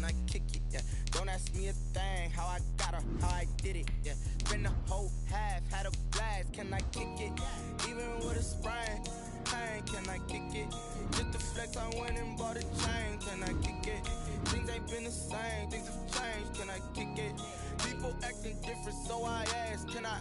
I kick it? Yeah. Don't ask me a thing, how I got her, how I did it. Yeah. Been the whole half, had a blast, can I kick it? Even with a sprain, pain, can I kick it? Just to flex, I went and bought a chain, can I kick it? Things ain't been the same, things have changed, can I kick it? People acting different, so I ask, can I?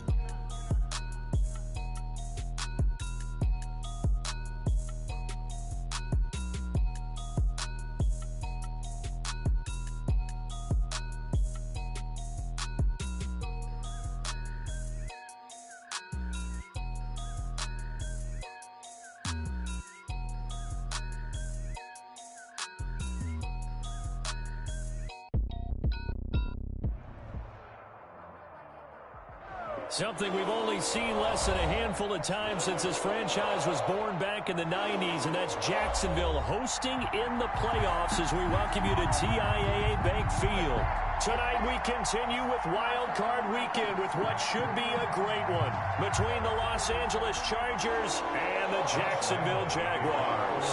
Something we've only seen less than a handful of times since this franchise was born back in the 90s, and that's Jacksonville hosting in the playoffs as we welcome you to TIAA Bank Field. Tonight we continue with Wild Card Weekend with what should be a great one between the Los Angeles Chargers and the Jacksonville Jaguars.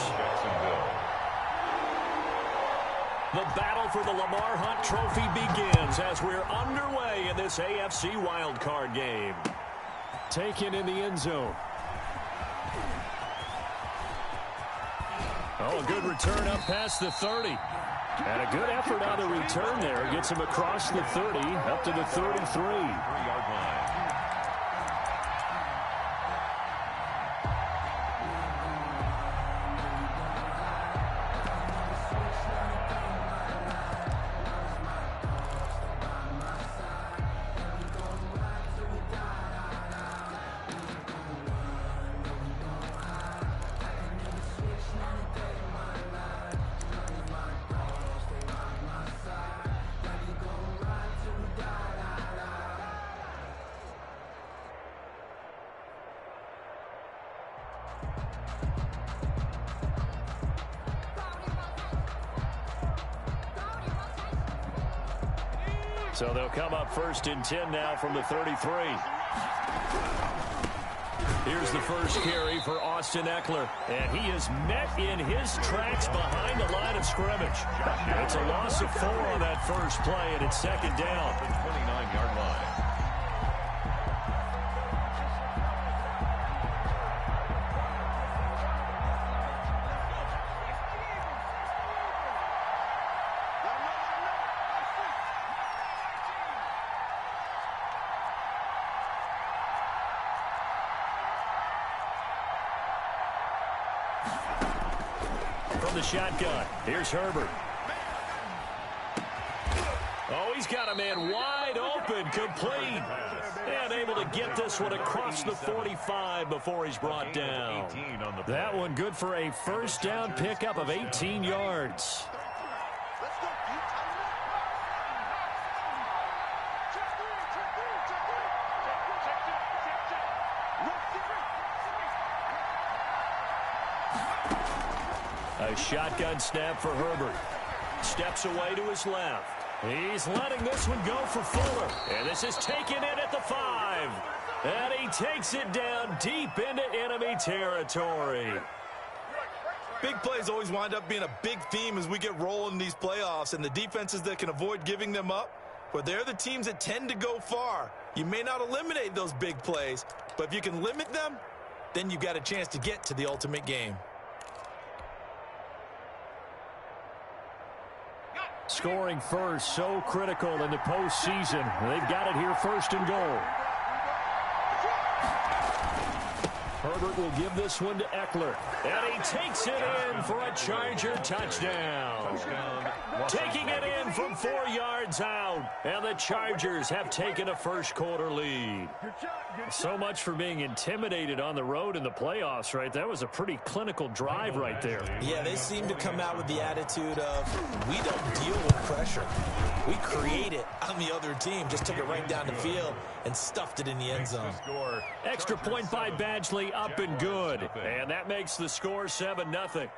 The battle for the Lamar Hunt Trophy begins as we're underway in this AFC Wildcard game. Taken in the end zone. Oh, a good return up past the 30. And a good effort on the return there. Gets him across the 30, up to the 33. 3-yard line. So they'll come up first and 10 now from the 33. Here's the first carry for Austin Eckler. And he is met in his tracks behind the line of scrimmage. It's a loss of 4 on that first play, and it's second down. 29-yard line. From the shotgun, here's Herbert. Oh, he's got a man wide open, complete. And able to get this one across the 45 before he's brought down. That one good for a first down pickup of 18 yards. A shotgun snap for Herbert. Steps away to his left. He's letting this one go for Fuller. And this is taken in at the 5. And he takes it down deep into enemy territory. Big plays always wind up being a big theme as we get rolling in these playoffs. And the defenses that can avoid giving them up, well, they're the teams that tend to go far. You may not eliminate those big plays, but if you can limit them, then you've got a chance to get to the ultimate game. Scoring first, so critical in the postseason. They've got it here first and goal. Herbert will give this one to Eckler. And he takes it in for a Charger touchdown. Taking it in from 4 yards out. And the Chargers have taken a first quarter lead. So much for being intimidated on the road in the playoffs, right? That was a pretty clinical drive right there. Yeah, they seem to come out with the attitude of, we don't deal with pressure. We create it on the other team. Just took it right down the field and stuffed it in the end zone. Extra point by Badgley, up and good. And that makes the score 7-0.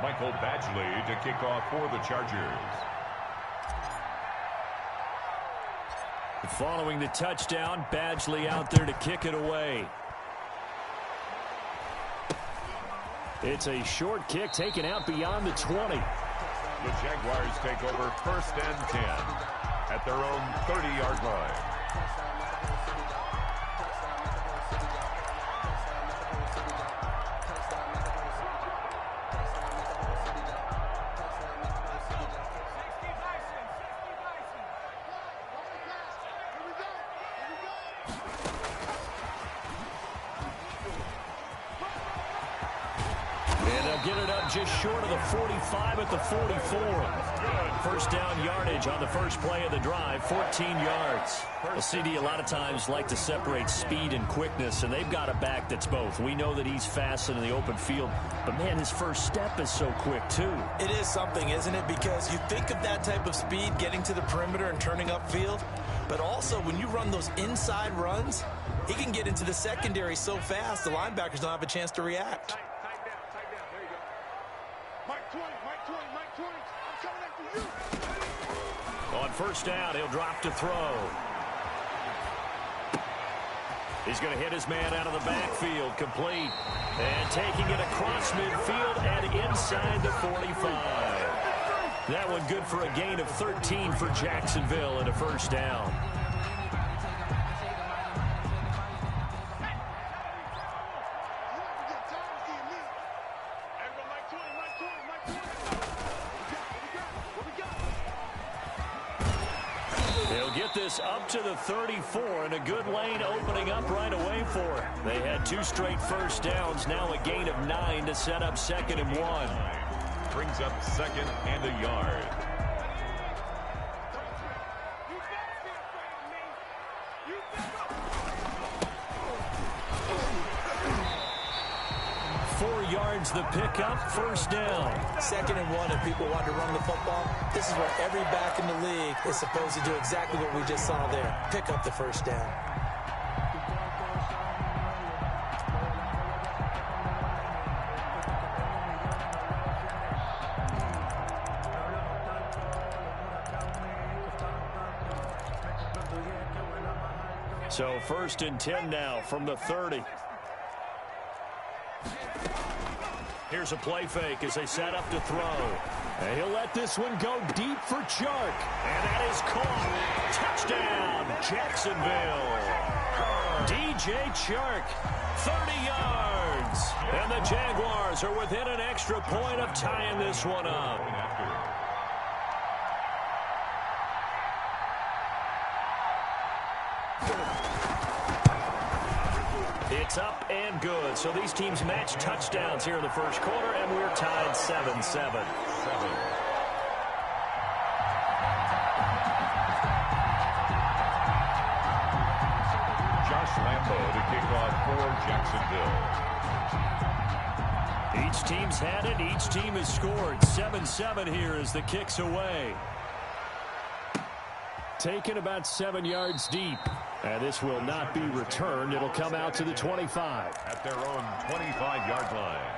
Michael Badgley to kick off for the Chargers. Following the touchdown, Badgley out there to kick it away. It's a short kick taken out beyond the 20. The Jaguars take over 1st and 10 at their own 30-yard line. Get it up just short of the 45 at the 44. First down yardage on the first play of the drive, 14 yards. Well, CD, a lot of times like to separate speed and quickness, and they've got a back that's both. We know that he's fast in the open field, but, man, his first step is so quick, too. It is something, isn't it? Because you think of that type of speed getting to the perimeter and turning upfield, but also when you run those inside runs, he can get into the secondary so fast the linebackers don't have a chance to react. On first down, he'll drop to throw. He's going to hit his man out of the backfield, complete. And taking it across midfield and inside the 45. That one good for a gain of 13 for Jacksonville and a first down. This up to the 34, and a good lane opening up right away for it. They had 2 straight first downs, now a gain of 9 to set up 2nd and 1. Brings up 2nd and a yard. The pickup, first down. 2nd and 1, if people want to run the football, this is where every back in the league is supposed to do exactly what we just saw there. Pick up the first down. So 1st and 10 now from the 30. Here's a play fake as they set up to throw. And he'll let this one go deep for Chark. And that is caught. Touchdown, Jacksonville. DJ Chark, 30 yards. And the Jaguars are within an extra point of tying this one up. It's up and good. So these teams match touchdowns here in the first quarter, and we're tied 7-7. Josh Lambo to kick off for Jacksonville. Each team's had it. Each team has scored. 7-7 here as the kick's away. Taken about 7 yards deep. And this will not be returned. It'll come out to the 25. At their own 25-yard line.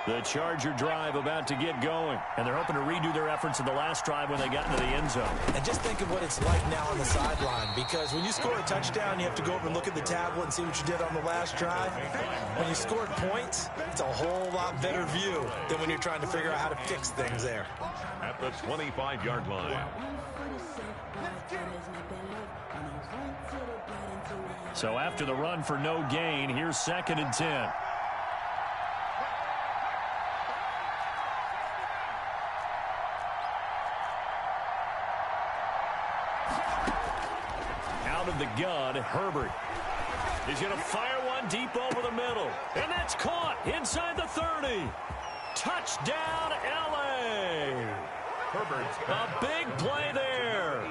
The Charger drive about to get going. And they're hoping to redo their efforts in the last drive when they got into the end zone. And just think of what it's like now on the sideline. Because when you score a touchdown, you have to go over and look at the tablet and see what you did on the last drive. When you scored points, it's a whole lot better view than when you're trying to figure out how to fix things there. At the 25-yard line. So after the run for no gain, here's 2nd and 10. The gun, Herbert. He's going to fire one deep over the middle. And that's caught inside the 30. Touchdown, L.A. Herbert's a big play there.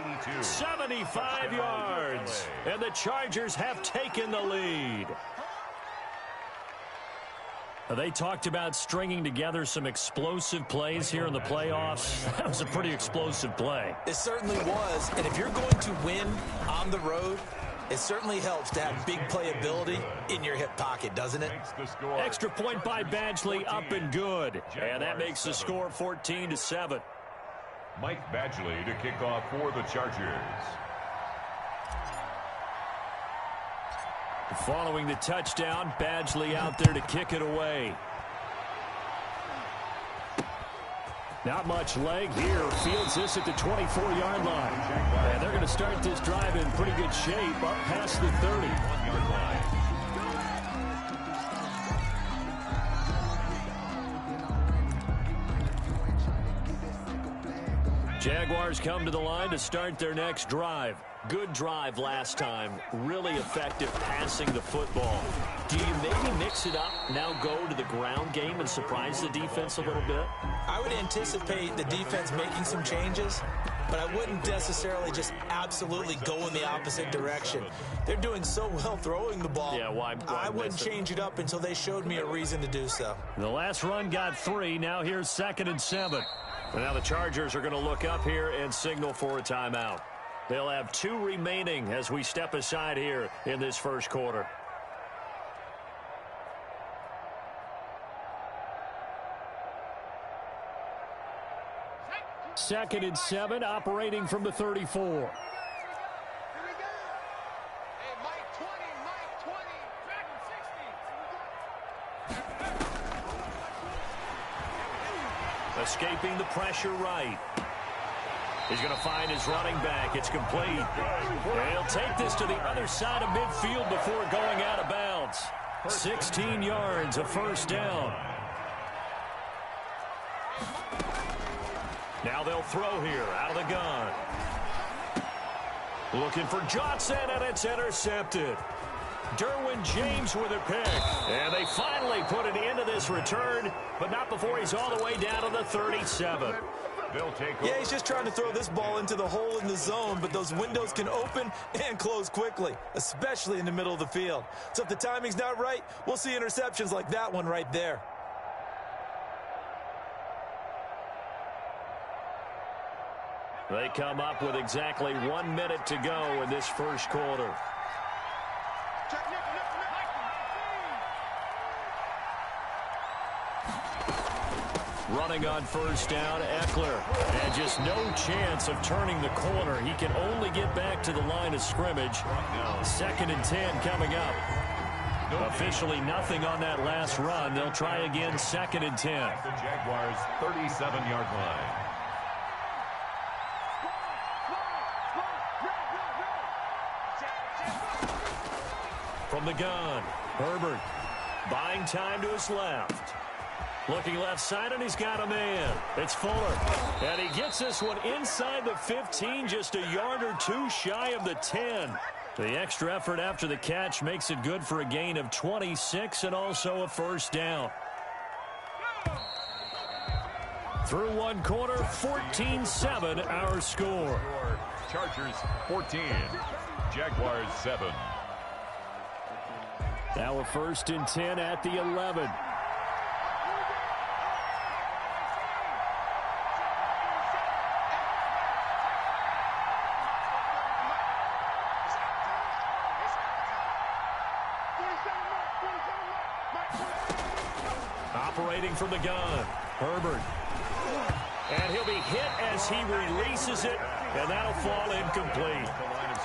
75 yards. And the Chargers have taken the lead. They talked about stringing together some explosive plays here in the playoffs. That was a pretty explosive play. It certainly was. And if you're going to win on the road, it certainly helps to have big playability in your hip pocket, doesn't it? Extra point by Badgley, up and good. And that makes the score 14-7. Mike Badgley to kick off for the Chargers. Following the touchdown, Badgley out there to kick it away. Not much leg here. Fields this at the 24-yard line. And they're going to start this drive in pretty good shape up past the 30-yard line. Jaguars come to the line to start their next drive. Good drive last time. Really effective passing the football. Do you maybe mix it up, now go to the ground game and surprise the defense a little bit? I would anticipate the defense making some changes, but I wouldn't necessarily just absolutely go in the opposite direction. They're doing so well throwing the ball. Yeah, why I wouldn't change it up until they showed me a reason to do so. The last run got 3. Now here's 2nd and 7. And now the Chargers are going to look up here and signal for a timeout. They'll have 2 remaining as we step aside here in this first quarter. Second and 7, operating from the 34. Escaping the pressure right. He's going to find his running back. It's complete. And he'll take this to the other side of midfield before going out of bounds. 16 yards, a first down. Now they'll throw here out of the gun. Looking for Johnson, and it's intercepted. Derwin James with a pick. And they finally put an end to this return, but not before he's all the way down to the 37. Yeah, he's just trying to throw this ball into the hole in the zone, but those windows can open and close quickly, especially in the middle of the field. So if the timing's not right, we'll see interceptions like that one right there. They come up with exactly 1 minute to go in this first quarter. Running on first down, Eckler. And just no chance of turning the corner. He can only get back to the line of scrimmage. 2nd and 10 coming up. Officially nothing on that last run. They'll try again 2nd and 10. The Jaguars' 37-yard line. From the gun, Herbert buying time to his left. Looking left side, and he's got a man. It's Fuller. And he gets this one inside the 15, just a yard or 2 shy of the 10. The extra effort after the catch makes it good for a gain of 26 and also a first down. Through 1 quarter, 14-7 our score. Chargers 14, Jaguars 7. Now a 1st and 10 at the 11. Operating from the gun, Herbert. And he'll be hit as he releases it, and that'll fall incomplete.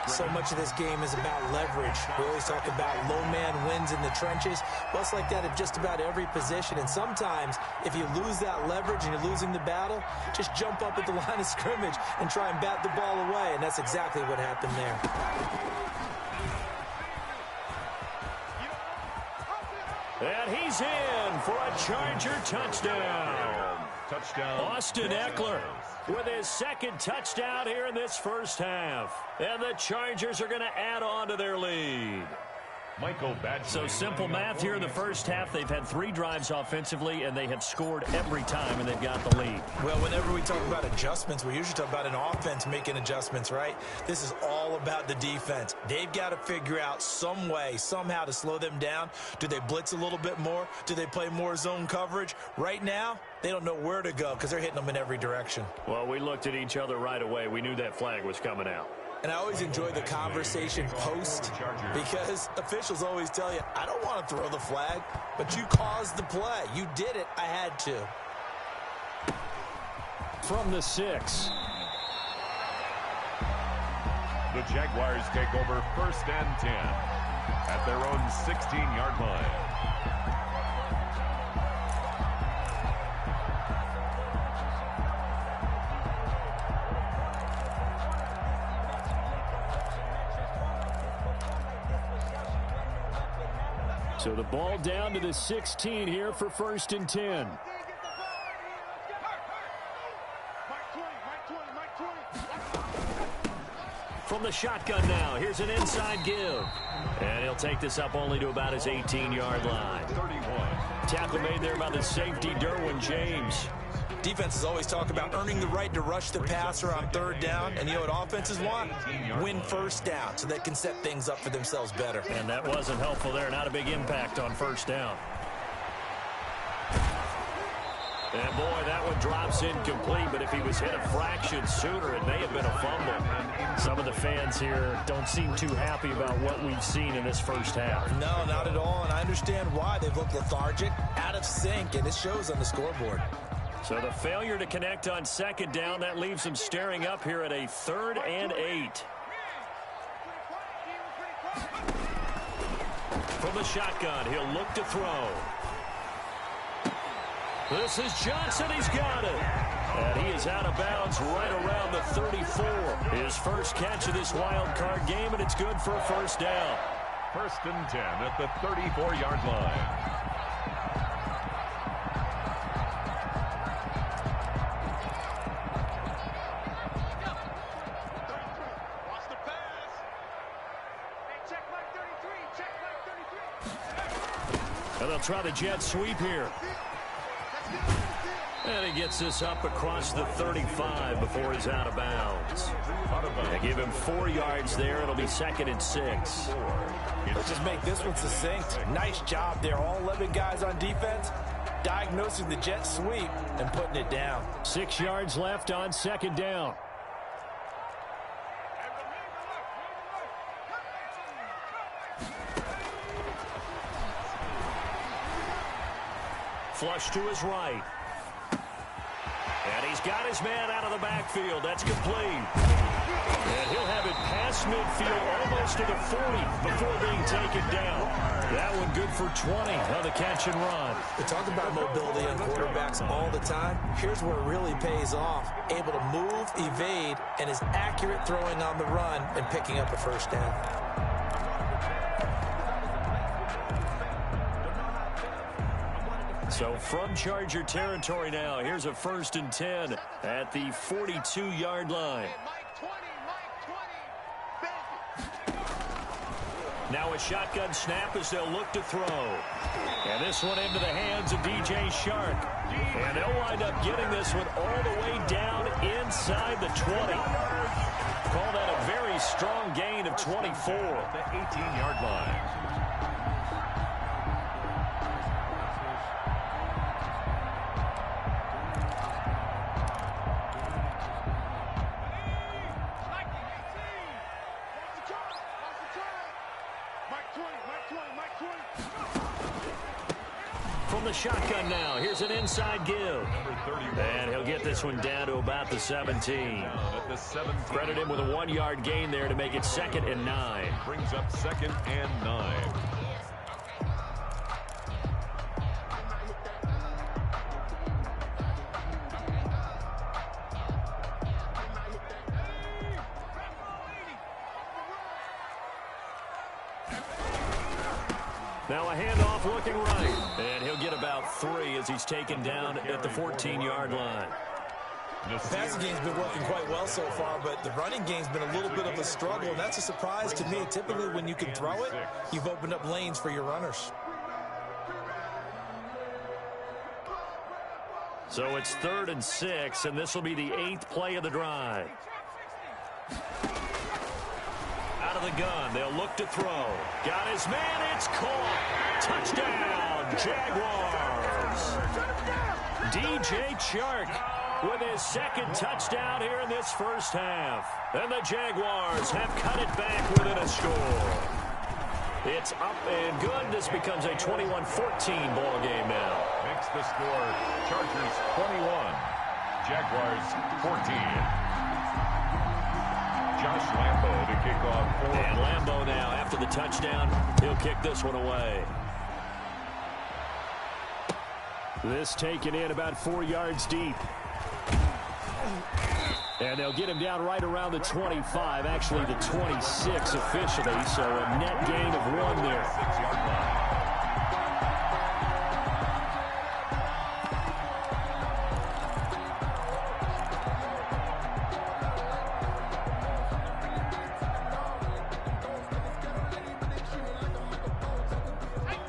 So much of this game is about leverage. We always talk about low man wins in the trenches. Well, it's like that at just about every position. And sometimes, if you lose that leverage and you're losing the battle, just jump up at the line of scrimmage and try and bat the ball away. And that's exactly what happened there. And he's in for a Charger touchdown. Austin Eckler with his 2nd touchdown here in this first half. And the Chargers are going to add on to their lead. Michael Badgley. So simple math here in the first half. They've had 3 drives offensively, and they have scored every time, and they've got the lead. Well, whenever we talk about adjustments, we usually talk about an offense making adjustments, right? This is all about the defense. They've got to figure out some way, somehow to slow them down. Do they blitz a little bit more? Do they play more zone coverage? Right now, they don't know where to go because they're hitting them in every direction. Well, we looked at each other right away. We knew that flag was coming out. And I always enjoy the conversation post because officials always tell you, I don't want to throw the flag, but you caused the play. You did it. I had to. From the 6, The Jaguars take over 1st and 10 at their own 16-yard line. So the ball down to the 16 here for 1st and 10. From the shotgun now, here's an inside give. And he'll take this up only to about his 18-yard line. 31. Tackle made there by the safety, Derwin James. Defenses always talk about earning the right to rush the passer on 3rd down. And you know what offenses want? Win 1st down so they can set things up for themselves better. And that wasn't helpful there. Not a big impact on 1st down. And boy, that one drops incomplete, but if he was hit a fraction sooner, it may have been a fumble. Some of the fans here don't seem too happy about what we've seen in this 1st half. No, not at all, and I understand why. They've looked lethargic, out of sync, and it shows on the scoreboard. So the failure to connect on 2nd down, that leaves them staring up here at a 3rd and 8. From the shotgun, he'll look to throw. This is Johnson. He's got it. And he is out of bounds right around the 34. His first catch of this wild card game, and it's good for a 1st down. 1st and 10 at the 34-yard line. And they'll try the jet sweep here. And he gets this up across the 35 before he's out of bounds. They give him 4 yards there. It'll be 2nd and 6. Let's just make this one succinct. Nice job there. All 11 guys on defense diagnosing the jet sweep and putting it down. 6 yards left on 2nd down. Flush to his right. And he's got his man out of the backfield. That's complete. And he'll have it past midfield almost to the 40 before being taken down. That one good for 20 on the catch and run. We talk about mobility on quarterbacks all the time. Here's where it really pays off. Able to move, evade, and is accurate throwing on the run and picking up a 1st down. So from Charger territory now, here's a 1st and 10 at the 42-yard line. Now a shotgun snap as they'll look to throw. And this one into the hands of DJ Chark. And they'll wind up getting this one all the way down inside the 20. Call that a very strong gain of 24. The 18-yard line. From the shotgun now, here's an inside give. And he'll get this one down to about the 17. Credit him with a 1-yard gain there to make it 2nd and 9. Brings up 2nd and 9. Now a handoff looking right. And he'll get about 3 as he's taken down at the 14-yard line. The passing game's been working quite well so far, but the running game's been a little bit of a struggle, and that's a surprise to me. Typically, when you can throw it, you've opened up lanes for your runners. So it's 3rd and 6, and this will be the 8th play of the drive. Out of the gun, they'll look to throw. Got his man, it's caught. Touchdown, Jaguars. DJ Chark with his 2nd touchdown here in this 1st half. And the Jaguars have cut it back within a score. It's up and good. This becomes a 21-14 ball game now. Makes the score Chargers 21, Jaguars 14. Josh Lambo to kick off 4. And Lambo now, after the touchdown, he'll kick this one away. This taken in about 4 yards deep. And they'll get him down right around the 25, actually the 26 officially, so a net gain of 1 there. 6-yard line.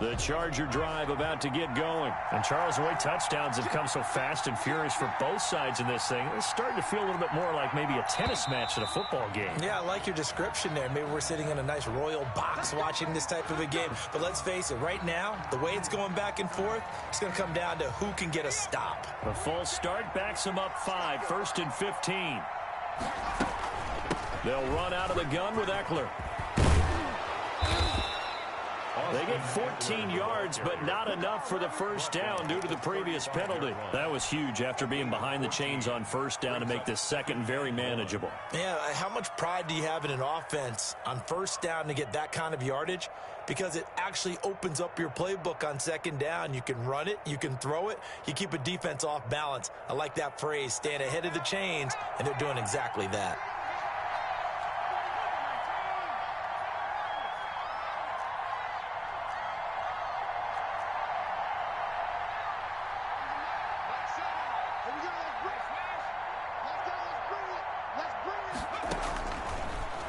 The Charger drive about to get going. And Charles, the way touchdowns have come so fast and furious for both sides in this thing, it's starting to feel a little bit more like maybe a tennis match at a football game. Yeah, I like your description there. Maybe we're sitting in a nice royal box watching this type of a game. But let's face it, right now, the way it's going back and forth, it's going to come down to who can get a stop. The false start backs them up 5, 1st and 15. They'll run out of the gun with Eckler. They get 14 yards, but not enough for the first down due to the previous penalty. That was huge after being behind the chains on first down to make this second very manageable. Yeah, how much pride do you have in an offense on first down to get that kind of yardage? Because it actually opens up your playbook on second down. You can run it, you can throw it, you keep a defense off balance. I like that phrase, stand ahead of the chains, and they're doing exactly that.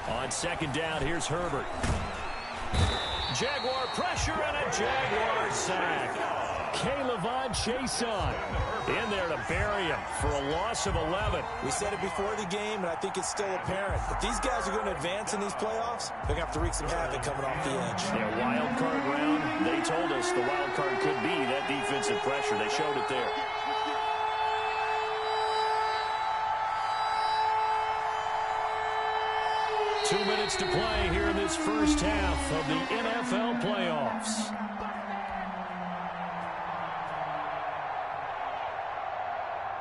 On second down, here's Herbert. Jaguar pressure and a Jaguar sack. K'Lavon Chaisson in there to bury him for a loss of 11. We said it before the game, and I think it's still apparent. If these guys are going to advance in these playoffs, they're going to have to wreak some havoc coming off the edge. Yeah, wild card round. They told us the wild card could be that defensive pressure. They showed it there. Two minutes to play here in this first half of the NFL playoffs.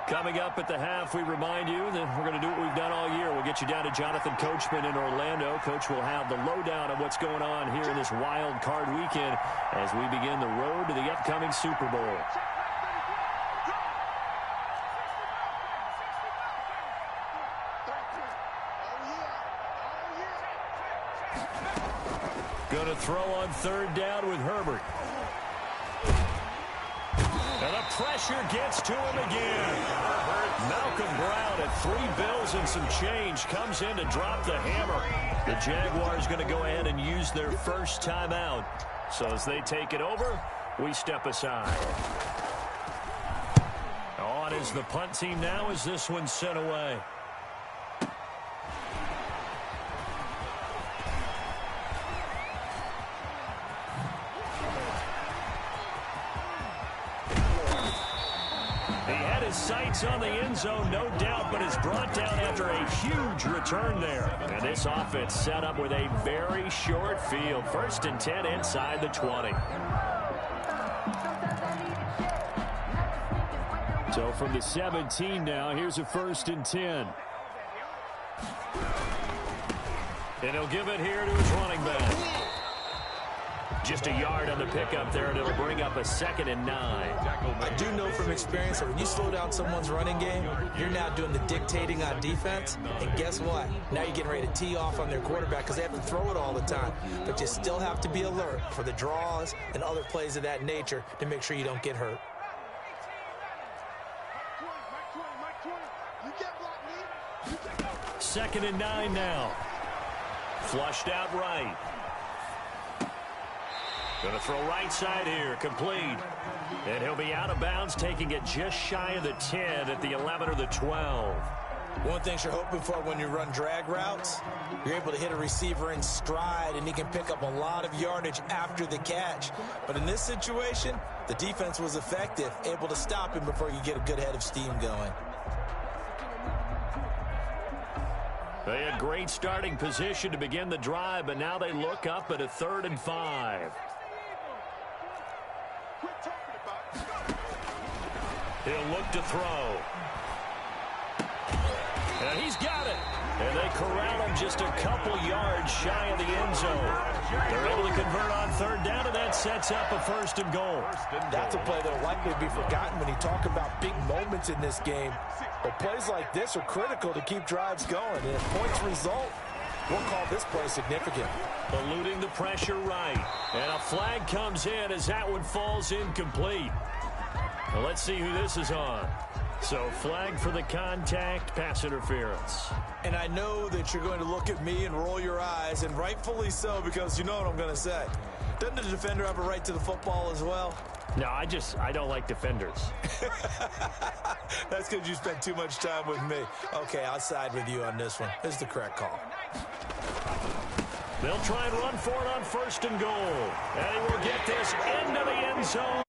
Coming up at the half, we remind you that we're going to do what we've done all year. We'll get you down to Jonathan Coachman in Orlando. Coach will have the lowdown of what's going on here in this wild card weekend as we begin the road to the upcoming Super Bowl. Going to throw on third down with Herbert. And the pressure gets to him again. Malcolm Brown at 3 bills and some change comes in to drop the hammer. The Jaguars going to go ahead and use their first timeout. So as they take it over, we step aside. On is the punt team now as this one's sent away. Sights on the end zone, no doubt, but is brought down after a huge return there. And this offense set up with a very short field. 1st and 10 inside the 20. So from the 17 now, here's a 1st and 10. And he'll give it here to his running back. Just a yard on the pickup there, and it'll bring up a 2nd and 9. I do know from experience that when you slow down someone's running game, you're now doing the dictating on defense. And guess what? Now you're getting ready to tee off on their quarterback because they have to throw it all the time. But you still have to be alert for the draws and other plays of that nature to make sure you don't get hurt. Second and 9 now. Flushed out right. Going to throw right side here, complete. And he'll be out of bounds, taking it just shy of the 10 at the 11 or the 12. One thing you're hoping for when you run drag routes, you're able to hit a receiver in stride, and he can pick up a lot of yardage after the catch. But in this situation, the defense was effective, able to stop him before you get a good head of steam going. They had great starting position to begin the drive, but now they look up at a 3rd and 5. He'll look to throw. And he's got it. And they corral him just a couple yards shy of the end zone. They're able to convert on third down, and that sets up a first and goal. That's a play that will likely be forgotten when you talk about big moments in this game. But plays like this are critical to keep drives going. And if points result, we'll call this play significant. Eluding the pressure right. And a flag comes in as that one falls incomplete. Well, let's see who this is on. So flag for the contact, pass interference. And I know that you're going to look at me and roll your eyes, and rightfully so, because you know what I'm going to say. Doesn't the defender have a right to the football as well? No, I don't like defenders. That's because you spent too much time with me. Okay, I'll side with you on this one. This is the correct call. They'll try and run for it on first and goal. And he will get this into the end zone.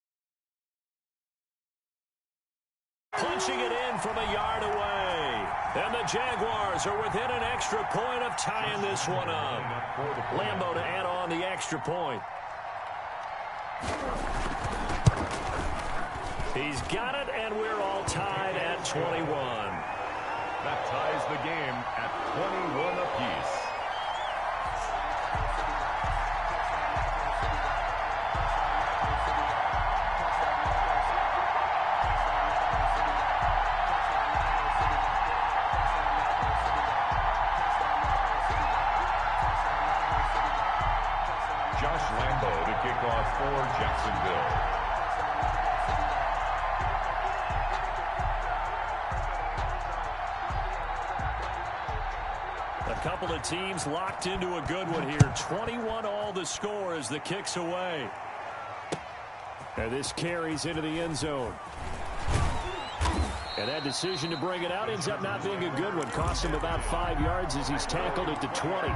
Punching it in from a yard away. And the Jaguars are within an extra point of tying this one up. Lambo to add on the extra point. He's got it, and we're all tied at 21. That ties the game at 21 apiece. Josh Lambo to kick off for Jacksonville. A couple of teams locked into a good one here. 21 all the score as the kick's away. And this carries into the end zone. And that decision to bring it out ends up not being a good one. Cost him about 5 yards as he's tackled at the 20.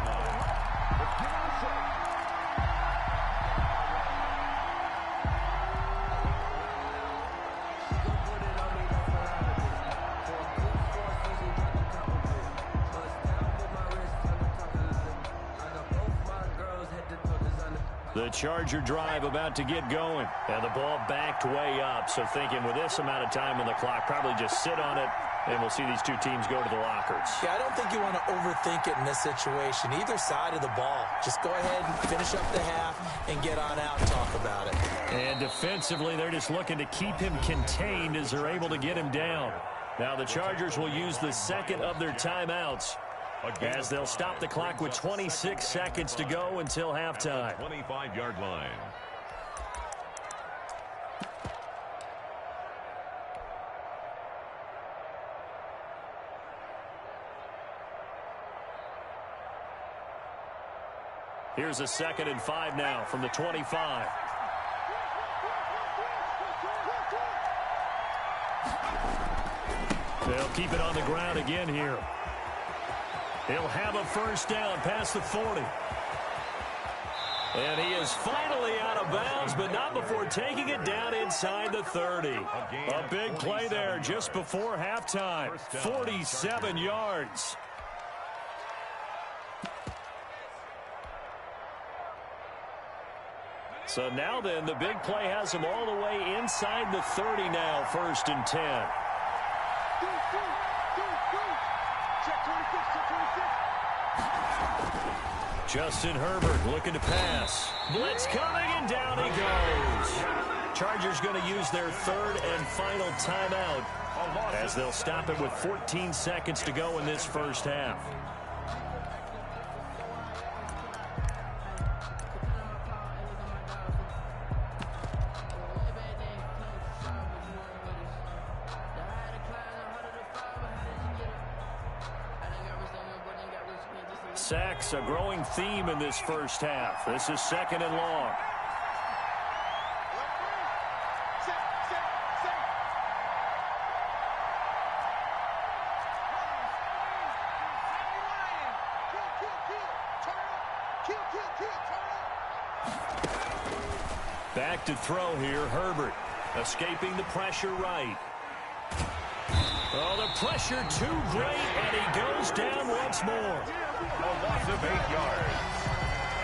The Charger drive about to get going. And the ball backed way up. So thinking with this amount of time on the clock, probably just sit on it, and we'll see these two teams go to the lockers. Yeah, I don't think you want to overthink it in this situation. Either side of the ball. Just go ahead and finish up the half and get on out and talk about it. And defensively, they're just looking to keep him contained as they're able to get him down. Now the Chargers will use the second of their timeouts, as they'll stop the clock with 26 seconds to go until halftime. 25-yard line. Here's a 2nd and 5 now from the 25. They'll keep it on the ground again here. He'll have a first down past the 40. And he is finally out of bounds, but not before taking it down inside the 30. A big play there just before halftime. 47 yards. So now then, the big play has him all the way inside the 30 now, 1st and 10. Justin Herbert looking to pass. Blitz coming, and down he goes. Chargers going to use their 3rd and final timeout as they'll stop it with 14 seconds to go in this first half. Sacks, a growing theme in this first half. This is 2nd and long. Back to throw here, Herbert. Escaping the pressure right. Oh, the pressure too great, and he goes down once more. A loss of 8 yards.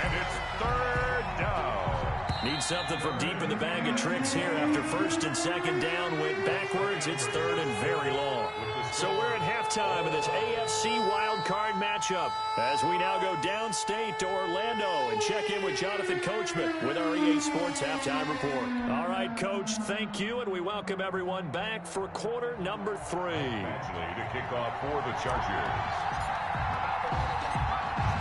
And it's 3rd down. Need something from deep in the bag of tricks here. After 1st and 2nd down went backwards, it's 3rd and very long. So we're at halftime of this AFC Wildcard Card matchup as we now go downstate to Orlando and check in with Jonathan Coachman with our EA Sports Halftime Report. All right, Coach, thank you, and we welcome everyone back for quarter number 3. To kick off for the Chargers.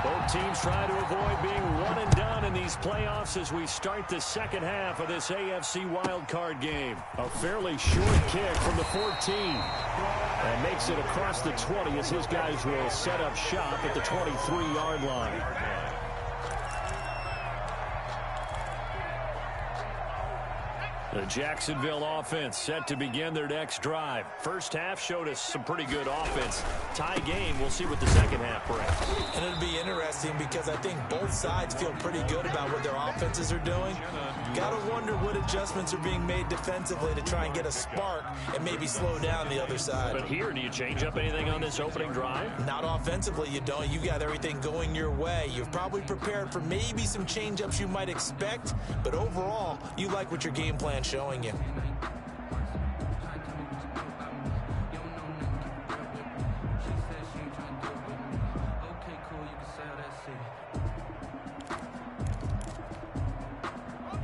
Both teams try to avoid being one and done in these playoffs as we start the second half of this AFC Wildcard game. A fairly short kick from the 14. And makes it across the 20 as his guys will set up shop at the 23-yard line. The Jacksonville offense set to begin their next drive. First half showed us some pretty good offense. Tie game, we'll see what the second half brings. And it'll be interesting because I think both sides feel pretty good about what their offenses are doing. Gotta wonder what adjustments are being made defensively to try and get a spark and maybe slow down the other side. But here, do you change up anything on this opening drive? Not offensively, you don't. You got everything going your way. You've probably prepared for maybe some change-ups you might expect, but overall, you like what your game plan showing you.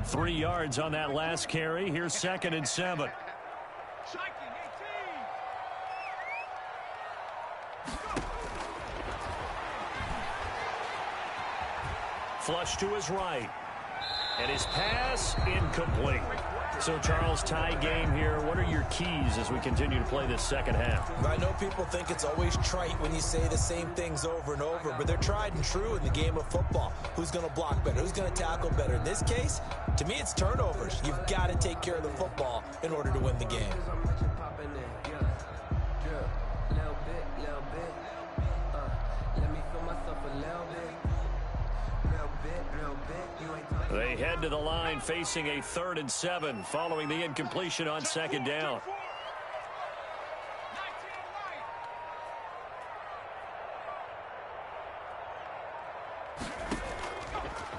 Three yards on that last carry. Here's 2nd and 7. Flush to his right. And his pass incomplete. So, Charles, tie game here. What are your keys as we continue to play this second half? I know people think it's always trite when you say the same things over and over, but they're tried and true in the game of football. Who's going to block better? Who's going to tackle better? In this case, to me, it's turnovers. You've got to take care of the football in order to win the game. They head to the line facing a 3rd and 7 following the incompletion on 2nd down.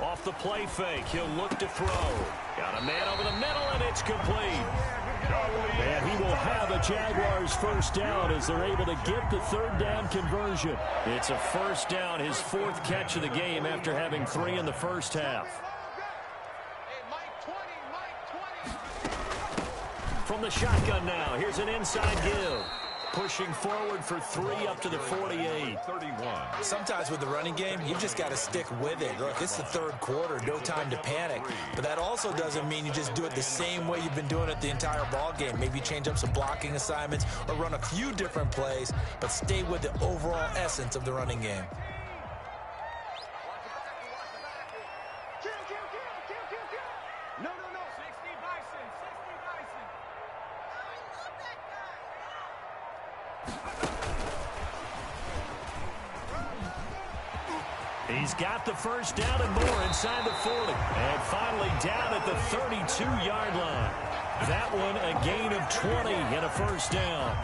Off the play fake, he'll look to throw. Got a man over the middle, and it's complete. And he will have a Jaguars first down as they're able to get the 3rd down conversion. It's a first down, his 4th catch of the game after having 3 in the first half. From the shotgun now, here's an inside give. Pushing forward for 3 up to the 48. 31. Sometimes with the running game, you've just got to stick with it. Look, it's the 3rd quarter, no time to panic. But that also doesn't mean you just do it the same way you've been doing it the entire ball game. Maybe change up some blocking assignments or run a few different plays, but stay with the overall essence of the running game. He's got the first down and more inside the 40. And finally down at the 32-yard line. That one a gain of 20 and a first down.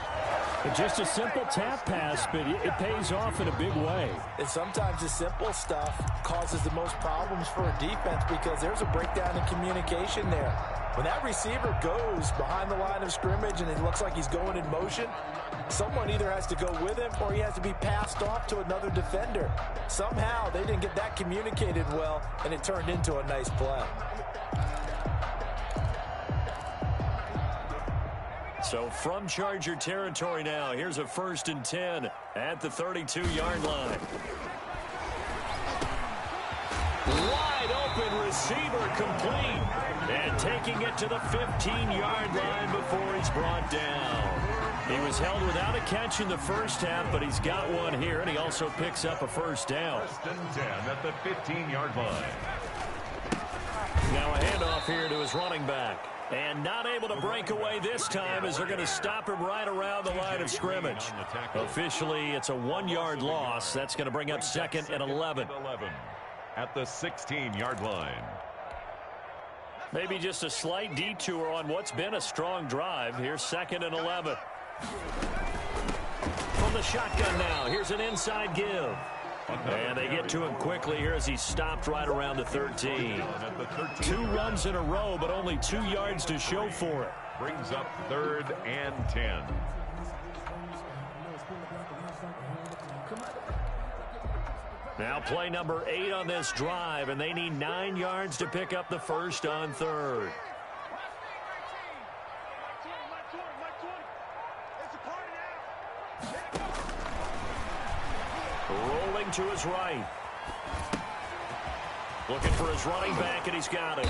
Just a simple tap pass, but it pays off in a big way. And sometimes the simple stuff causes the most problems for a defense because there's a breakdown in communication there. When that receiver goes behind the line of scrimmage and it looks like he's going in motion, someone either has to go with him or he has to be passed off to another defender. Somehow they didn't get that communicated well, and it turned into a nice play. So from Charger territory now, here's a 1st and 10 at the 32-yard line. Wide open receiver complete. And taking it to the 15-yard line before he's brought down. He was held without a catch in the first half, but he's got one here, and he also picks up a first down. 1st and 10 at the 15-yard line. Now a handoff here to his running back. And not able to break away this time as they're going to stop him right around the line of scrimmage. Officially, it's a 1-yard loss. That's going to bring up 2nd and 11. At the 16-yard line. Maybe just a slight detour on what's been a strong drive. Here's 2nd and 11. From the shotgun now, here's an inside give. And they get to him quickly here as he's stopped right around the 13. 2 runs in a row, but only 2 yards to show for it. Brings up 3rd and 10. Now play number 8 on this drive, and they need 9 yards to pick up the first on third. Rolling to his right. Looking for his running back, and he's got it.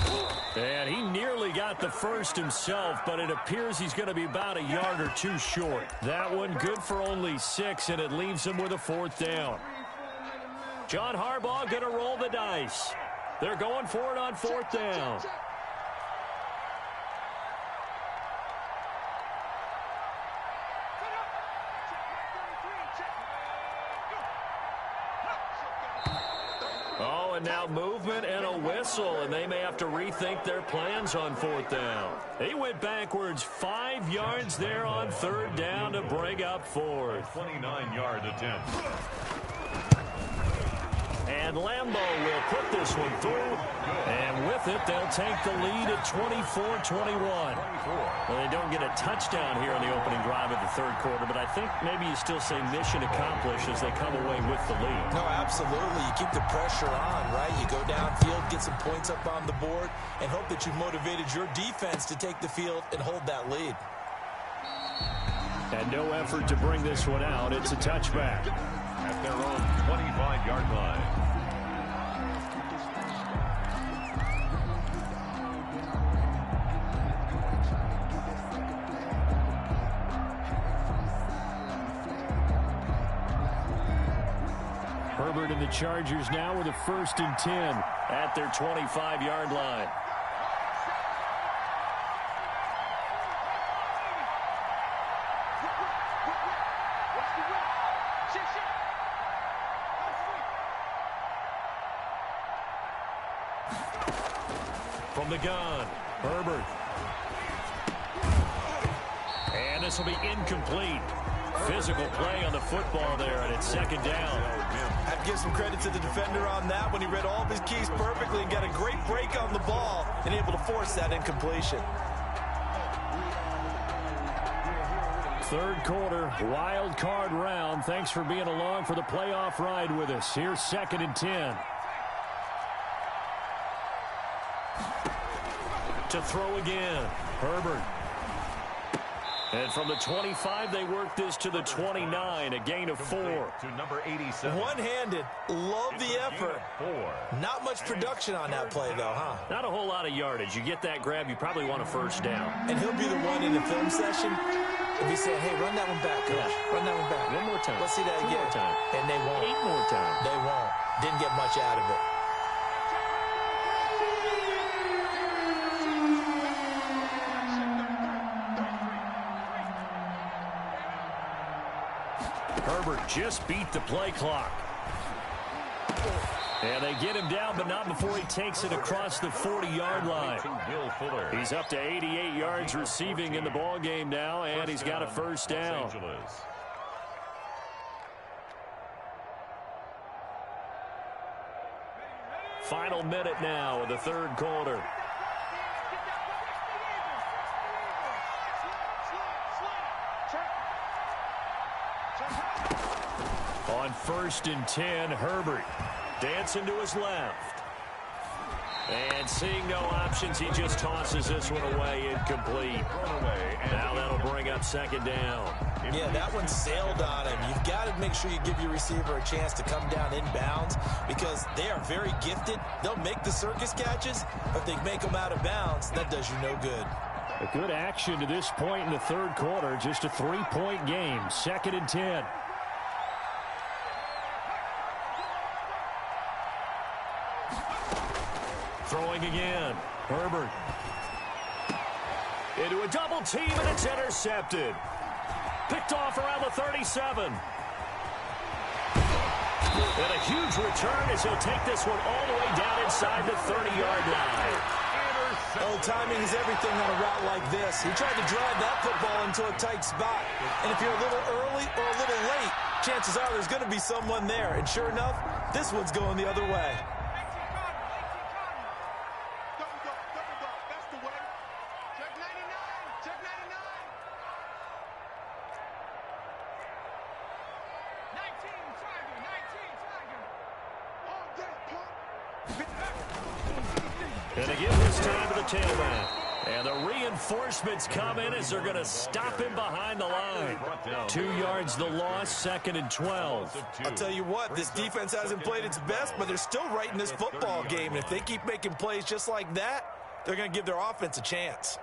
And he nearly got the first himself, but it appears he's going to be about a yard or two short. That one good for only 6, and it leaves him with a 4th down. John Harbaugh going to roll the dice. They're going for it on 4th down. Oh, and now movement and a whistle, and they may have to rethink their plans on 4th down. He went backwards 5 yards there on 3rd down to bring up 4th. 29-yard attempt. And Lambeau will put this one through. And with it, they'll take the lead at 24-21. Well, they don't get a touchdown here in the opening drive of the 3rd quarter, but I think maybe you still say mission accomplished as they come away with the lead. No, absolutely. You keep the pressure on, right? You go downfield, get some points up on the board, and hope that you've motivated your defense to take the field and hold that lead. And no effort to bring this one out. It's a touchback. At their own 25-yard line. Herbert and the Chargers now with a 1st and 10 at their 25-yard line. From the gun, Herbert. And this will be incomplete. Physical play on the football there, and it's 2nd down. I'd give some credit to the defender on that when he read all of his keys perfectly and got a great break on the ball and able to force that incompletion. 3rd quarter, wild card round. Thanks for being along for the playoff ride with us. Here's 2nd and 10. To throw again, Herbert. And from the 25, they work this to the 29, a gain of 4. To number 87. One-handed, love the effort. 4. Not much production on that play, though, huh? Not a whole lot of yardage. You get that grab, you probably want a 1st down. And he'll be the one in the film session if he said, hey, run that one back, coach. Yeah. Run that one back. One more time. Let's see that 2 again. more time. And they won't. 8 more times. They won't. Didn't get much out of it. Herbert just beat the play clock. And they get him down, but not before he takes it across the 40-yard line. He's up to 88 yards receiving in the ball game now, and he's got a 1st down. Final minute now of the 3rd quarter. On 1st and 10, Herbert dancing to his left. And seeing no options, he just tosses this one away, incomplete. Now that'll bring up 2nd down. Yeah, that one sailed on him. You've got to make sure you give your receiver a chance to come down inbounds because they are very gifted. They'll make the circus catches, but if they make them out of bounds, that does you no good. A good action to this point in the 3rd quarter. Just a 3-point game. 2nd and 10. Throwing again. Herbert. Into a double team, and it's intercepted. Picked off around the 37. And a huge return as he'll take this one all the way down inside the 30-yard line. Oh, timing is everything on a route like this. He tried to drive that football into a tight spot. And if you're a little early or a little late, chances are there's going to be someone there. And sure enough, this one's going the other way. And they give this time to the tailback. And the reinforcements come in as they're going to stop him behind the line. 2 yards the loss, 2nd and 12. I'll tell you what, this defense hasn't played its best, but they're still right in this football game. And if they keep making plays just like that, they're going to give their offense a chance.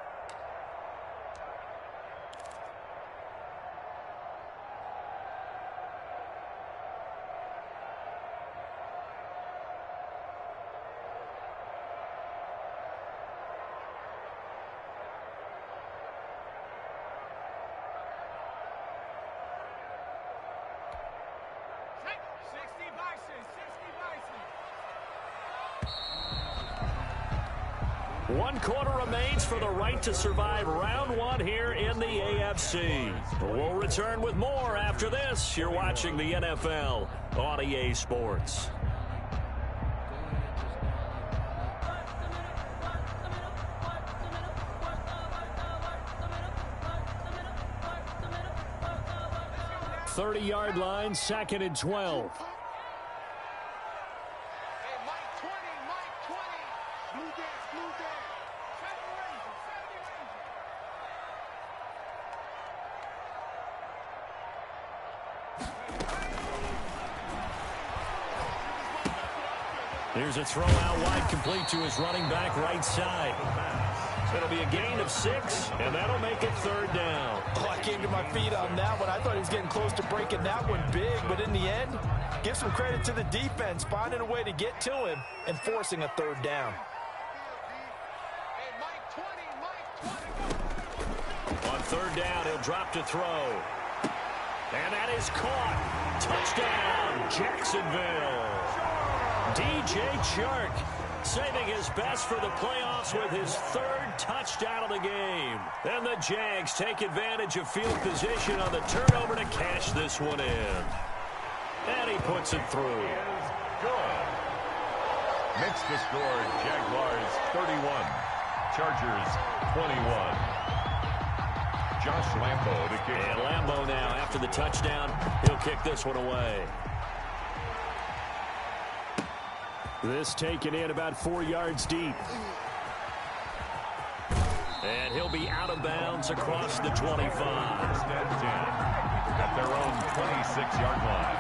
One quarter remains for the right to survive round one here in the AFC. We'll return with more after this. You're watching the NFL on EA Sports. .30-yard line, 2nd and 12. Here's a throw out wide, complete to his running back right side. It'll be a gain of 6, and that'll make it 3rd down. Oh, I came to my feet on that one. I thought he was getting close to breaking that one big, but in the end, give some credit to the defense, finding a way to get to him and forcing a 3rd down. On 3rd down, he'll drop to throw. And that is caught. Touchdown, Jacksonville. DJ Chark saving his best for the playoffs with his 3rd touchdown of the game. And the Jags take advantage of field position on the turnover to cash this one in. And he puts it through. Good. Makes the score Jaguars 31, Chargers 21. Josh Lambo to kick. And Lambo now, after the touchdown, he'll kick this one away. This taken in about 4 yards deep. And he'll be out of bounds across the 25. First and 10 at their own 26-yard line.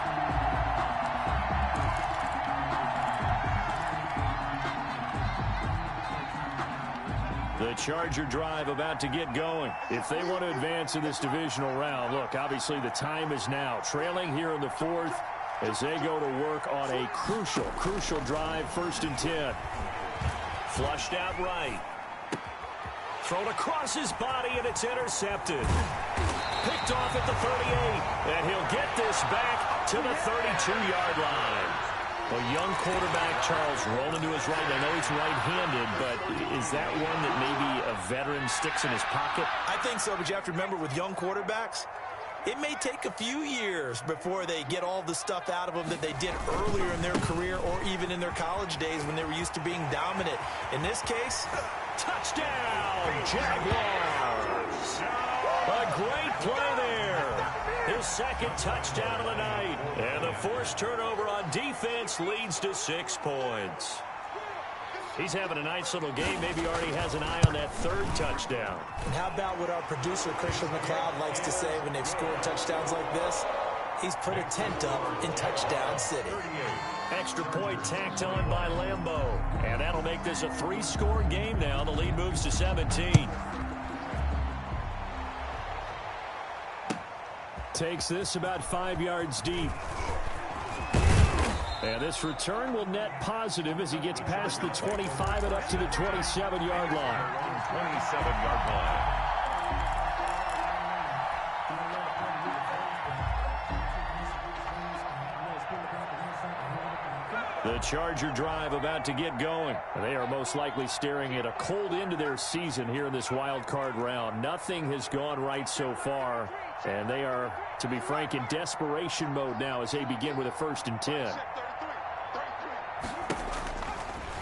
The Charger drive about to get going. If they want to advance in this divisional round, look, obviously the time is now. Trailing here in the 4th as they go to work on a crucial drive, 1st and 10. Flushed out right. Thrown across his body, and it's intercepted. Picked off at the 38, and he'll get this back to the 32-yard line. A young quarterback, Charles, rolling to his right. I know he's right-handed, but is that one that maybe a veteran sticks in his pocket? I think so, but you have to remember with young quarterbacks, it may take a few years before they get all the stuff out of them that they did earlier in their career or even in their college days when they were used to being dominant. In this case, touchdown, Jaguars. A great play there. His 2nd touchdown of the night. And the forced turnover on defense leads to 6 points. He's having a nice little game. Maybe already has an eye on that 3rd touchdown. And how about what our producer, Christian McLeod, likes to say when they've scored touchdowns like this? He's put a tent up in Touchdown City. Extra point tacked on by Lambo. And that'll make this a 3-score game now. The lead moves to 17. Takes this about 5 yards deep. And this return will net positive as he gets past the 25 and up to the 27-yard line. 27-yard line. The Charger drive about to get going. They are most likely staring at a cold end to their season here in this wild card round. Nothing has gone right so far, and they are, to be frank, in desperation mode now as they begin with a 1st and 10.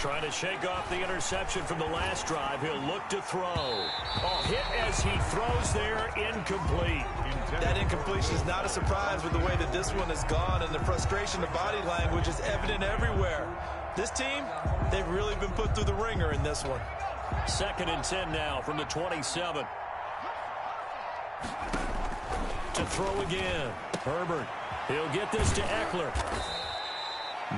Trying to shake off the interception from the last drive. He'll look to throw. Oh, hit as he throws there, incomplete. That incompletion is not a surprise with the way that this one has gone, and the frustration of body language is evident everywhere. This team, they've really been put through the ringer in this one. 2nd and 10 now from the 27. To throw again. Herbert. He'll get this to Eckler.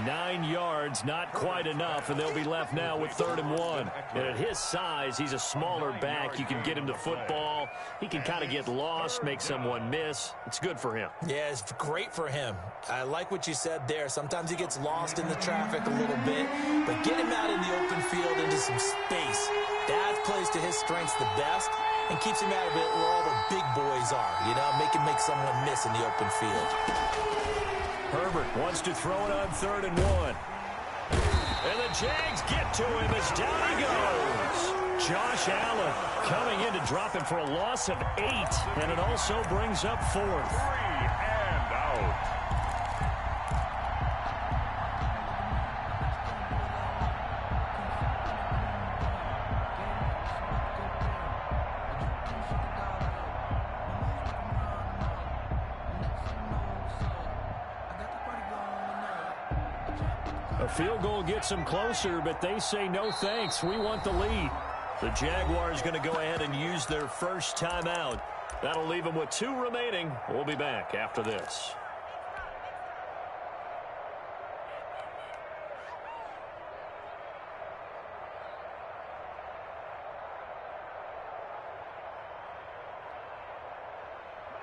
9 yards, not quite enough, and they'll be left now with 3rd and 1. And at his size, he's a smaller back. You can get him to football. He can kind of get lost, make someone miss. It's good for him. Yeah, it's great for him. I like what you said there. Sometimes he gets lost in the traffic a little bit, but get him out in the open field into some space. That plays to his strengths the best and keeps him out of it where all the big boys are. You know, make someone miss in the open field. Herbert wants to throw it on 3rd and 1. And the Jags get to him as down he goes. Josh Allen coming in to drop him for a loss of 8. And it also brings up 4th. 3 and out. A field goal gets them closer, but they say no thanks. We want the lead. The Jaguars going to go ahead and use their first timeout. That'll leave them with 2 remaining. We'll be back after this.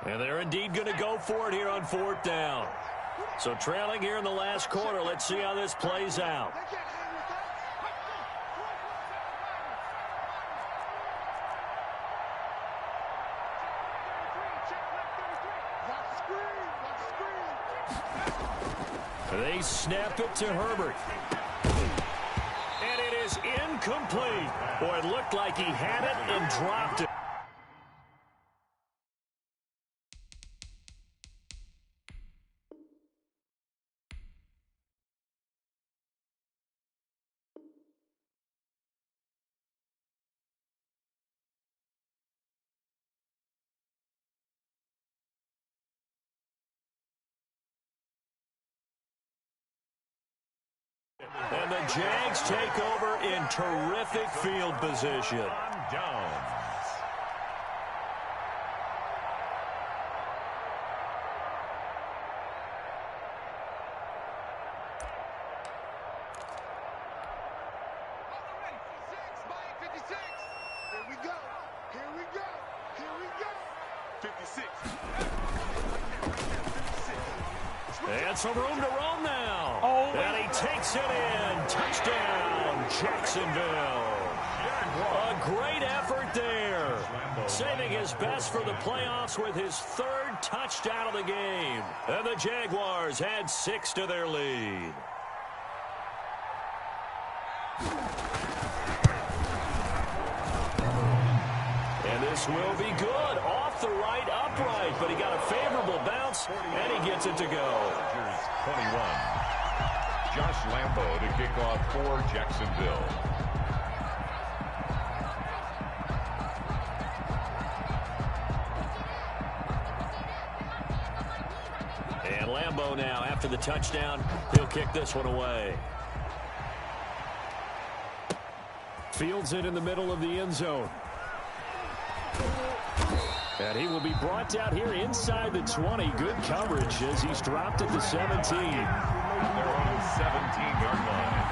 And they're indeed going to go for it here on 4th down. So trailing here in the last quarter, let's see how this plays out. They snap it to Herbert. And it is incomplete. Boy, it looked like he had it and dropped it. And the Jags take over in terrific field position. Downs. Here we go. Here we go. Here we go. 56. And some room to roam now. Oh, and he takes it in. Touchdown, Jacksonville. A great effort there. Saving his best for the playoffs with his 3rd touchdown of the game. And the Jaguars add 6 to their lead. And this will be good. Off the right upright, but he got a favorable bounce, and he gets it to go. 21. Josh Lambo to kick off for Jacksonville. And Lambo now, after the touchdown, he'll kick this one away. Fields it in the middle of the end zone. And he will be brought down here inside the 20. Good coverage as he's dropped at the 17. They're on the 17-yard line.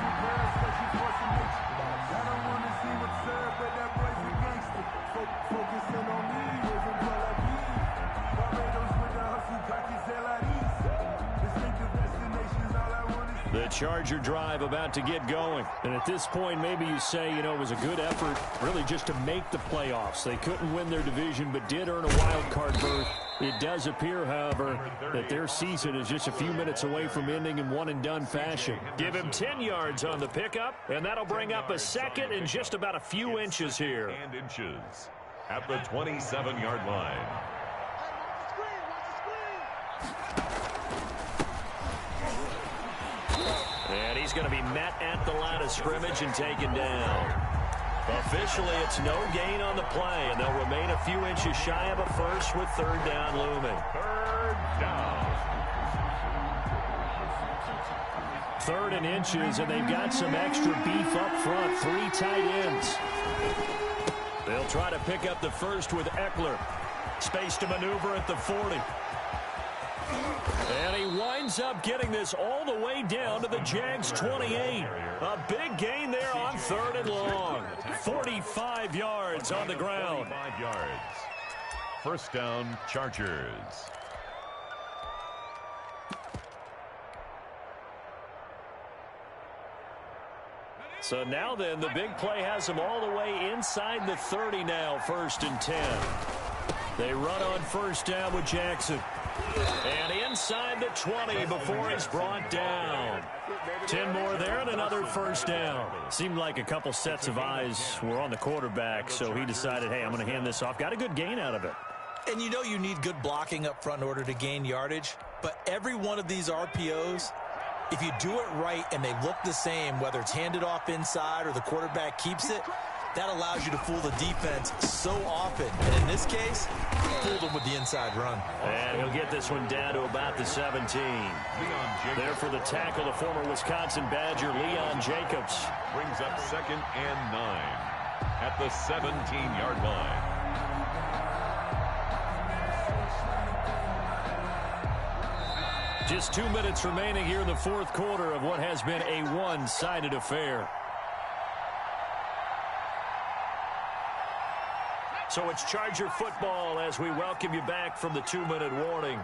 The Charger drive about to get going. And at this point, maybe you say, you know, it was a good effort really just to make the playoffs. They couldn't win their division, but did earn a wild card berth. It does appear, however, that their season is just a few minutes away from ending in one-and-done fashion. Give him 10 yards on the pickup, and that'll bring up a 2nd and just about a few inches here. And inches at the 27-yard line. And he's going to be met at the line of scrimmage and taken down. Officially, it's no gain on the play, and they'll remain a few inches shy of a first with third down looming. Third down. Third and inches, and they've got some extra beef up front. 3 tight ends. They'll try to pick up the first with Eckler. Space to maneuver at the 40. And he winds up getting this all the way down to the Jags 28. A big gain there on third and long. 45 yards on the ground. 45 yards. First down, Chargers. So now then, the big play has them all the way inside the 30 now, 1st and 10. They run on first down with Jackson. And inside the 20 before he's brought down. 10 more there and another first down. Seemed like a couple sets of eyes were on the quarterback, so he decided, hey, I'm going to hand this off. Got a good gain out of it. And you know you need good blocking up front in order to gain yardage, but every one of these RPOs, if you do it right and they look the same, whether it's handed off inside or the quarterback keeps it, that allows you to fool the defense so often. And in this case, fooled them with the inside run. And he'll get this one down to about the 17. There for the tackle, the former Wisconsin Badger, Leon Jacobs. Brings up 2nd and 9 at the 17-yard line. Just 2 minutes remaining here in the 4th quarter of what has been a one-sided affair. So it's Charger football as we welcome you back from the 2-minute warning.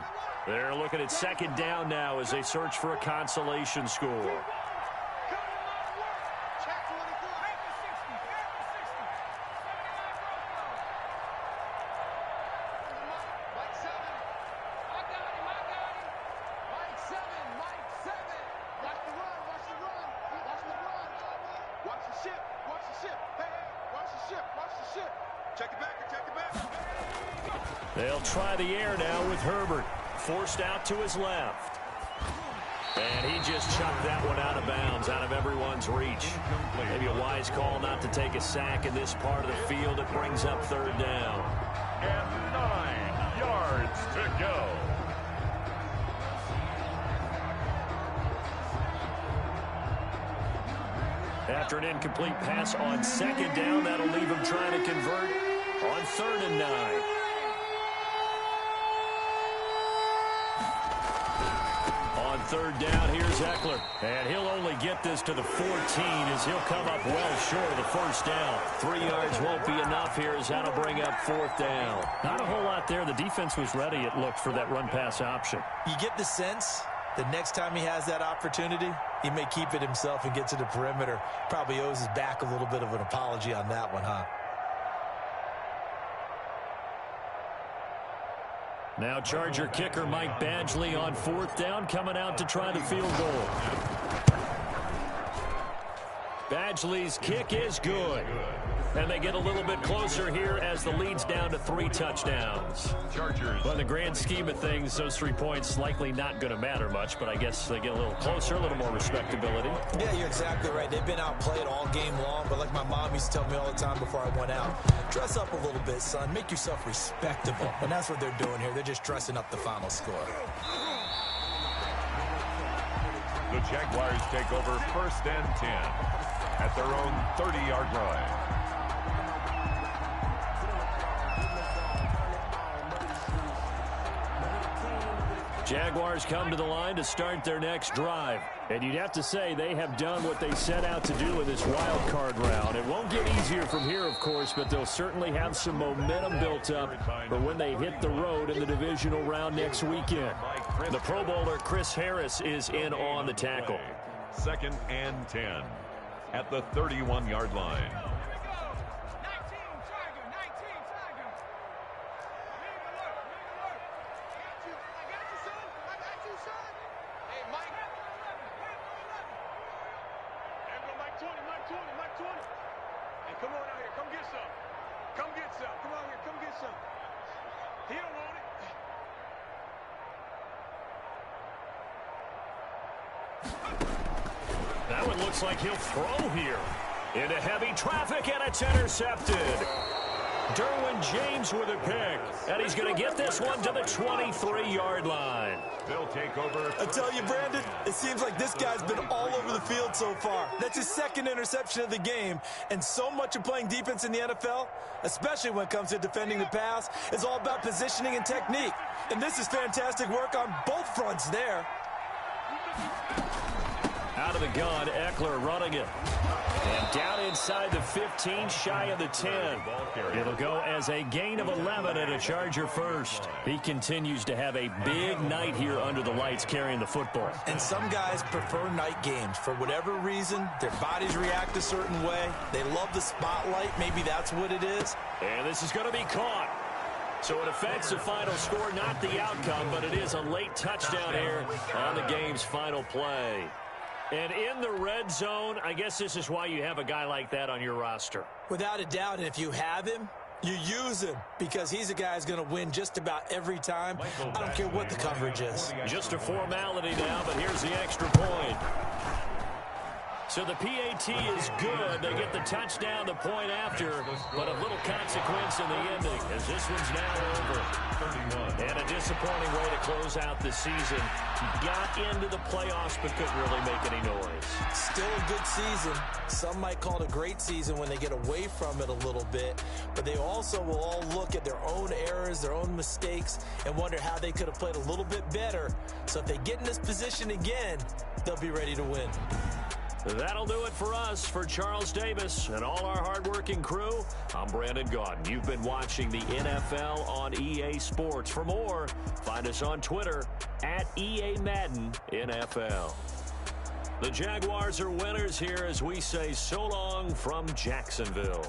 They're looking at 2nd down now as they search for a consolation score. They'll try the air now with Herbert. Forced out to his left. And he just chucked that one out of bounds, out of everyone's reach. Maybe a wise call not to take a sack in this part of the field. It brings up 3rd down. And 9 yards to go. After an incomplete pass on 2nd down, that'll leave him trying to convert on 3rd and 9. On 3rd down, here's Eckler. And he'll only get this to the 14 as he'll come up well short of the 1st down. 3 yards won't be enough here as that'll bring up 4th down. Not a whole lot there. The defense was ready, it looked, for that run-pass option. You get the sense the next time he has that opportunity, he may keep it himself and get to the perimeter. Probably owes his back a little bit of an apology on that one, huh? Now Charger kicker Mike Badgley on 4th down, coming out to try the field goal. Badgley's kick is good. And they get a little bit closer here as the lead's down to 3 touchdowns. Chargers. Well, in the grand scheme of things, those 3 points likely not going to matter much, but I guess they get a little closer, a little more respectability. Yeah, you're exactly right. They've been outplayed all game long, but like my mom used to tell me all the time before I went out, dress up a little bit, son. Make yourself respectable. And that's what they're doing here. They're just dressing up the final score. The Jaguars take over 1st and 10 at their own 30-yard line. Jaguars come to the line to start their next drive. And you'd have to say they have done what they set out to do in this wild card round. It won't get easier from here, of course, but they'll certainly have some momentum built up for when they hit the road in the divisional round next weekend. The Pro Bowler Chris Harris is in on the tackle. 2nd and 10 at the 31-yard line. That one looks like he'll throw here. Into heavy traffic, and it's intercepted. Derwin James with a pick, and he's going to get this one to the 23-yard line. They'll take over. I tell you, Brandon, it seems like this guy's been all over the field so far. That's his second interception of the game, and so much of playing defense in the NFL, especially when it comes to defending the pass, is all about positioning and technique. And this is fantastic work on both fronts there. Out of the gun, Eckler running it. And down inside the 15, shy of the 10. It'll go as a gain of 11 and a Charger first. He continues to have a big night here under the lights carrying the football. And some guys prefer night games. For whatever reason, their bodies react a certain way. They love the spotlight. Maybe that's what it is. And this is going to be caught. So it affects the final score, not the outcome, but it is a late touchdown here on the game's final play. And in the red zone, I guess this is why you have a guy like that on your roster. Without a doubt, and if you have him, you use him because he's a guy who's going to win just about every time. I don't care what the coverage is. Just a formality now, but here's the extra point. So the PAT is good. They get the touchdown, the point after, but a little consequence in the ending as this one's now over. And a disappointing way to close out the season. Got into the playoffs but couldn't really make any noise. Still a good season. Some might call it a great season when they get away from it a little bit, but they also will all look at their own errors, their own mistakes, and wonder how they could have played a little bit better. So if they get in this position again, they'll be ready to win. That'll do it for us. For Charles Davis and all our hardworking crew, I'm Brandon Gaudin. You've been watching the NFL on EA Sports. For more, find us on Twitter at EA Madden NFL. The Jaguars are winners here as we say so long from Jacksonville.